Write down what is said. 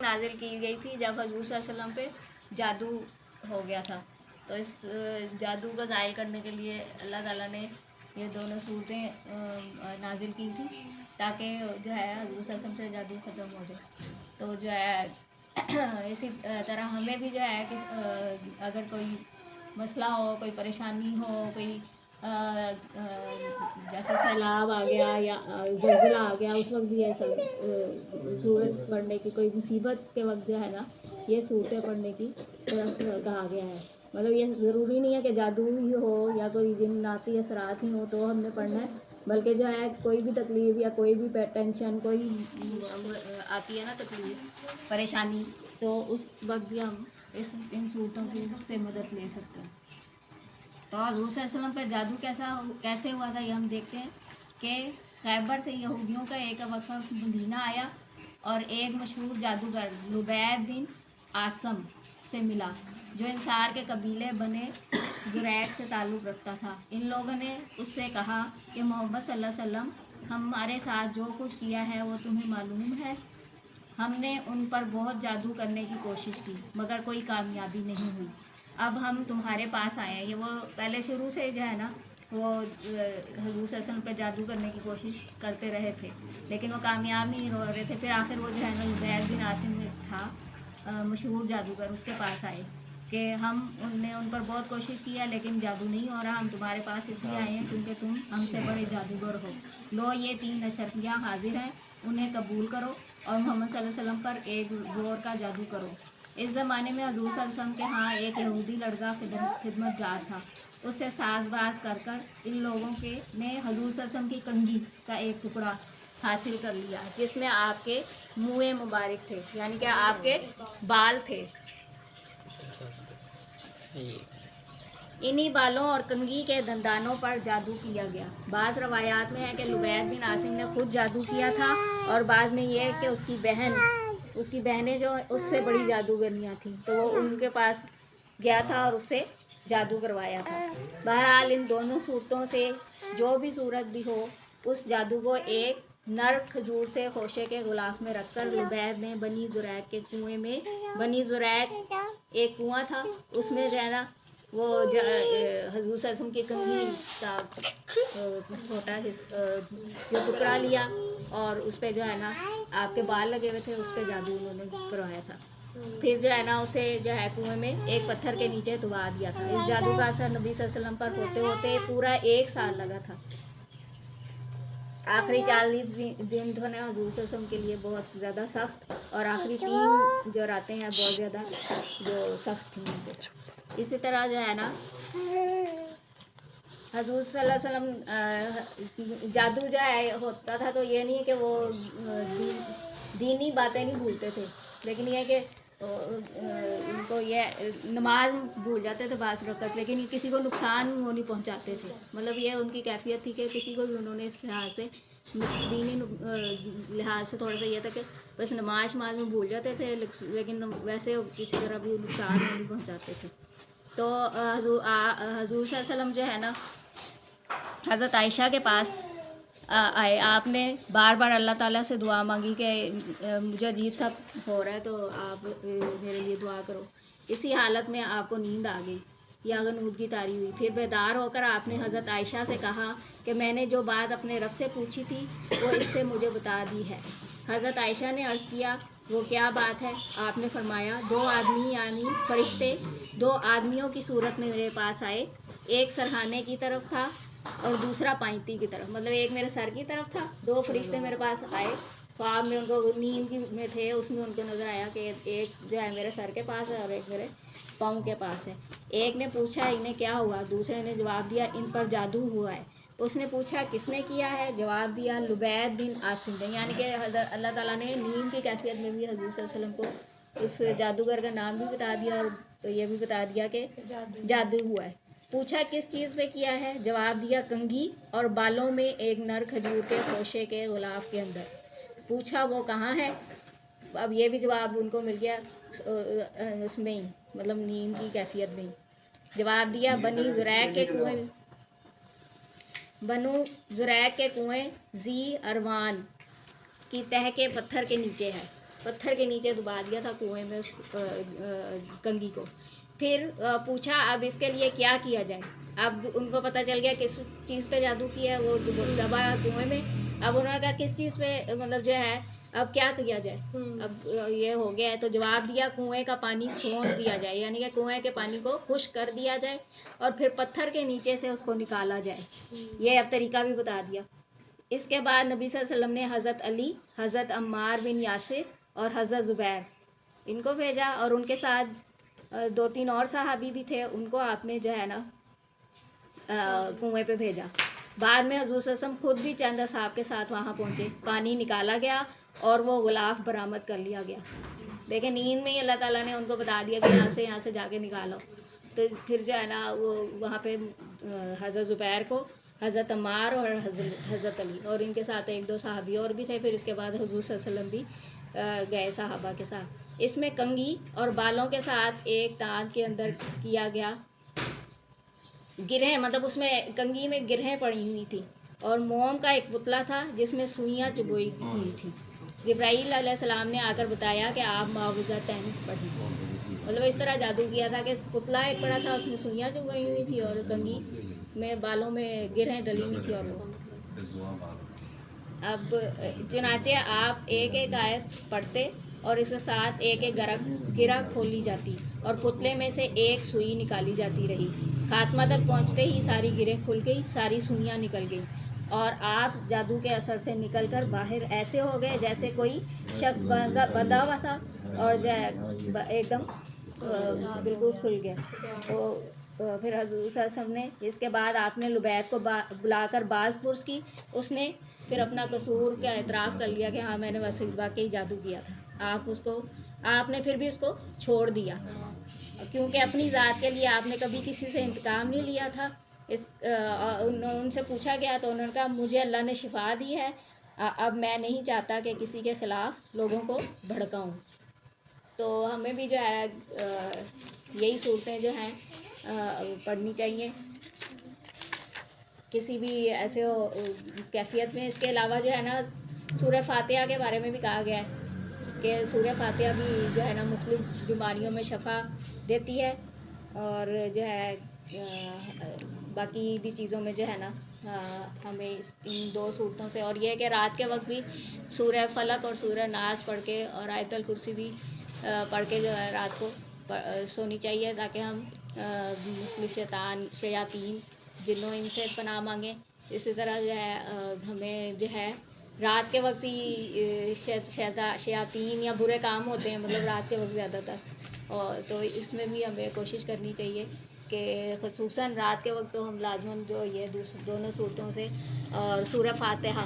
नाजिल की गई थी जब हजूर सल्लल्लाहु अलैहि वसल्लम पे जादू हो गया था। तो इस जादू को ज़ायल करने के लिए अल्लाह ताला ने ये दोनों सूरतें नाजिल की थी ताकि जो है हजूर सल्लल्लाहु अलैहि वसल्लम से जादू ख़त्म हो जाए। तो जो है इसी तरह हमें भी जो है कि अगर कोई मसला हो, कोई परेशानी हो, कोई जैसे सैलाब आ गया या ज़लज़ला आ गया, उस वक्त भी ऐसा सूरत पढ़ने की, कोई मुसीबत के वक्त जो है ना ये सूरतें पढ़ने की तरफ कहा गया है। मतलब ये ज़रूरी नहीं है कि जादू ही हो या कोई जिन्नाती असरात ही हो तो हमने पढ़ना है, बल्कि जो है कोई भी तकलीफ़ या कोई भी टेंशन कोई आती है ना तकलीफ़ परेशानी, तो उस वक्त भी हम इन सूरतों की से मदद ले सकते हैं। तो हज़रत सल्लल्लाहु अलैहि वसल्लम पर जादू कैसे हुआ था ये हम देखते हैं कि खैबर से यहूदियों का एक वक्त मदीना आया और एक मशहूर जादूगर लुबैद बिन आसम से मिला जो इंसार के कबीले बने जुरैक से ताल्लुक़ रखता था। इन लोगों ने उससे कहा कि मोहम्मद सल्लल्लाहु अलैहि वसल्लम हमारे साथ जो कुछ किया है वो तुम्हें मालूम है। हमने उन पर बहुत जादू करने की कोशिश की मगर कोई कामयाबी नहीं हुई। अब हम तुम्हारे पास आए हैं। ये वो पहले शुरू से जो है ना वो हजूर सल्लल्लाहु पे जादू करने की कोशिश करते रहे थे लेकिन वो कामयाब नहीं हो रहे थे। फिर आखिर वो जो है ना लुबैद बिन आसिम था मशहूर जादूगर, उसके पास आए कि उनने उन पर बहुत कोशिश की है लेकिन जादू नहीं हो रहा। हम तुम्हारे पास इसलिए आए हैं क्योंकि तुम हमसे बड़े जादूगर हो। लो ये 3 अशर्तियाँ हाजिर हैं, उन्हें कबूल करो और मोहम्मद सल्लल्लाहु अलैहि वसल्लम पर एक जोर का जादू करो। इस ज़माने में हजूर सल्लल्लाहु अलैहि वसल्लम के यहाँ एक यहूदी लड़का खिदमतगार था। उससे साजबाज कर कर इन लोगों के ने हजूर सल्लल्लाहु अलैहि वसल्लम की कंघी का एक टुकड़ा हासिल कर लिया जिसमें आपके मुँह मुबारक थे, यानी कि आपके बाल थे। इन्हीं बालों और कंघी के दंदानों पर जादू किया गया। बाज़ रवायात में है कि लुबैद बिन आसिम ने खुद जादू किया था और बाद में ये कि उसकी बहनें जो उससे बड़ी जादूगरनियाँ थीं तो वो उनके पास गया था और उससे जादू करवाया था। बहरहाल इन दोनों सूरतों से जो भी सूरत भी हो, उस जादू को एक नर खजूर से खोशे के गुलाफ में रखकर लुबैद ने बनी जुरैक के कुएं में, बनी जुरैक एक कुआं था उसमें जो है ना वो हजूर सल्लल्लाहु की कंघी का छोटा जो टुकड़ा लिया और उस पर जो है ना आपके बाल लगे हुए थे उस पर जादू उन्होंने करवाया था। फिर जो है ना उसे जो है कुएं में एक पत्थर के नीचे दबा दिया था। इस जादू का असर नबी सल्लल्लाहु अलैहि वसल्लम पर होते होते पूरा 1 साल लगा था। आखिरी 40 दिन तो ना हजूर सल्लल्लाहु अलैहि वसल्लम के लिए बहुत ज़्यादा सख्त और आखिरी 3 जो रातें हैं बहुत ज़्यादा जो सख्त थी। इसी तरह जो है ना हजूर सल्लल्लाहु अलैहि वसल्लम जादू जो है होता था तो ये नहीं है कि वो दीनी बातें नहीं भूलते थे, लेकिन ये है कि उनको ये नमाज भूल जाते थे बास रकत, लेकिन ये किसी को नुकसान वो नहीं पहुंचाते थे। मतलब ये उनकी कैफियत थी कि किसी को भी उन्होंने इस लिहाज से दीनी लिहाज से थोड़ा सा ये था कि बस नमाज में भूल जाते थे लेकिन वैसे किसी तरह भी नुकसान नहीं पहुंचाते थे। तो हजूर सल्लल्लाहु अलैहि वसल्लम जो है ना हज़रत आयशा के पास आए। आपने बार बार अल्लाह ताला से दुआ मांगी कि मुझे अजीब सा हो रहा है तो आप मेरे लिए दुआ करो। इसी हालत में आपको नींद आ गई या गनूदगी तारी हुई। फिर बेदार होकर आपने हज़रत आयशा से कहा कि मैंने जो बात अपने रब से पूछी थी वो इससे मुझे बता दी है। हज़रत आयशा ने अर्ज़ किया वो क्या बात है? आपने फरमाया 2 आदमी यानी फरिश्ते 2 आदमियों की सूरत में मेरे पास आए, एक सरहाने की तरफ था और दूसरा पाइती की तरफ। मतलब एक मेरे सर की तरफ था, 2 फरिश्ते मेरे पास आए ख्वाब में, उनको नींद में थे, उसमें उनको नज़र आया कि एक जो है मेरे सर के पास है और एक मेरे पाँव के पास है। एक ने पूछा इन्हें क्या हुआ? दूसरे ने जवाब दिया इन पर जादू हुआ है। उसने पूछा किसने किया है? जवाब दिया लुबैद बिन आसिम ने। यानी कि अल्लाह ताला ने नींद की कैफियत में भी हजूर सल्लल्लाहु अलैहि वसल्लम को उस जादूगर का नाम भी बता दिया और तो ये भी बता दिया कि जादू हुआ है। पूछा किस चीज़ पे किया है? जवाब दिया कंघी और बालों में एक नर खजूर के खोशे के गुलाफ के अंदर। पूछा वो कहाँ है? अब ये भी जवाब उनको मिल गया उसमें ही, मतलब नींद की कैफियत में ही। जवाब दिया बनी जुरैक के कुएं, बनु जुरैक के कुएं जी अरवान की तह के पत्थर के नीचे है। पत्थर के नीचे डुबा दिया था कुएं में उस कंघी को। फिर पूछा अब इसके लिए क्या किया जाए। अब उनको पता चल गया किस चीज़ पे जादू किया है, वो दबा कुएं में। अब उन्होंने कहा किस चीज़ पे मतलब जो है अब क्या किया जाए। अब ये हो गया है तो जवाब दिया कुएं का पानी सोंध दिया जाए, यानी कि कुएं के पानी को खुश्क कर दिया जाए और फिर पत्थर के नीचे से उसको निकाला जाए। ये अब तरीका भी बता दिया। इसके बाद नबी सल्लल्लाहु अलैहि वसल्लम ने हज़रत अली, हज़रत अम्मार बिन यासिर और हज़रत ज़ुबैर इनको भेजा, और उनके साथ 2-3 और सहाबी भी थे, उनको आपने जो है ना कुएं पे भेजा। बाद में हज़ूर सल्लल्लाहु अलैहि वसल्लम खुद भी चंद असहाब के साथ वहाँ पहुँचे। पानी निकाला गया और वो गुलाफ बरामद कर लिया गया। देखें, नींद में ही अल्लाह ताला ने उनको बता दिया कि यहाँ से जाके निकालो। तो फिर जो है ना वो वहाँ पे हज़रत ज़ुबैर को, हज़रत अम्मार और हज़रत अली और इनके साथ 1-2 सहाबी और भी थे। फिर इसके बाद हज़ूर सल्लल्लाहु अलैहि वसल्लम भी गए सहाबा के साथ। इसमें कंघी और बालों के साथ एक तार के अंदर किया गया गिरहें, मतलब उसमें कंघी में गिरहें पड़ी हुई थी, और मोम का एक पुतला था जिसमें सुइयाँ चुभोई हुई थी। जिब्राईल अलैहिस्सलाम ने आकर बताया कि आप मुआविज़तैन पढ़ें। मतलब इस तरह जादू किया था कि पुतला एक पड़ा था, उसमें सुइयाँ चुभोई हुई थी और कंघी में बालों में गिरहें डली हुई थी। और वो अब चुनाचे आप एक एक आयत पढ़ते और इसके साथ एक एक गिरा खोली जाती और पुतले में से एक सुई निकाली जाती रही। खात्मा तक पहुंचते ही सारी गिरें खुल गई, सारी सुइयां निकल गई और आप जादू के असर से निकलकर बाहर ऐसे हो गए जैसे कोई शख्स बंधा हुआ था और एकदम बिल्कुल खुल गया। तो फिर हज़ूर सल्लल्लाहु अलैहि वसल्लम ने इसके बाद आपने लुबैद को बुलाकर बाज़ पुरस की। उसने फिर अपना कसूर का एतराफ़ कर लिया कि हाँ मैंने वाकई जादू किया था। आपने फिर भी उसको छोड़ दिया क्योंकि अपनी ज़ात के लिए आपने कभी किसी से इंतकाम नहीं लिया था। उनसे पूछा गया तो उन्होंने कहा मुझे अल्लाह ने शिफा दी है, अब मैं नहीं चाहता कि किसी के ख़िलाफ़ लोगों को भड़काऊँ। तो हमें भी जो है यही सूरतें जो हैं पढ़नी चाहिए किसी भी ऐसे कैफियत में। इसके अलावा जो है ना सूरह फातिहा के बारे में भी कहा गया है कि सूरह फातिहा भी जो है ना मुख्तलिफ बीमारियों में शफा देती है, और जो है बाकी भी चीज़ों में जो है ना हमें इन 2 सूरतों से, और ये है कि रात के वक्त भी सूरह फलक और सूरह नास पढ़ के और आयतुल कुर्सी भी पढ़ के जो है रात को सोनी चाहिए, ताकि हम मुख्तलिफ शयातीन जिन्हों इनसे पनाह मांगें। इसी तरह जो है हमें जो है रात के वक्त ही शयातीन या बुरे काम होते हैं, मतलब रात के वक्त ज़्यादातर, और तो इसमें भी हमें कोशिश करनी चाहिए कि ख़ुसूसन रात के वक्त तो हम लाजमन जो ये दोनों सूरतों से और सूरह फातिहा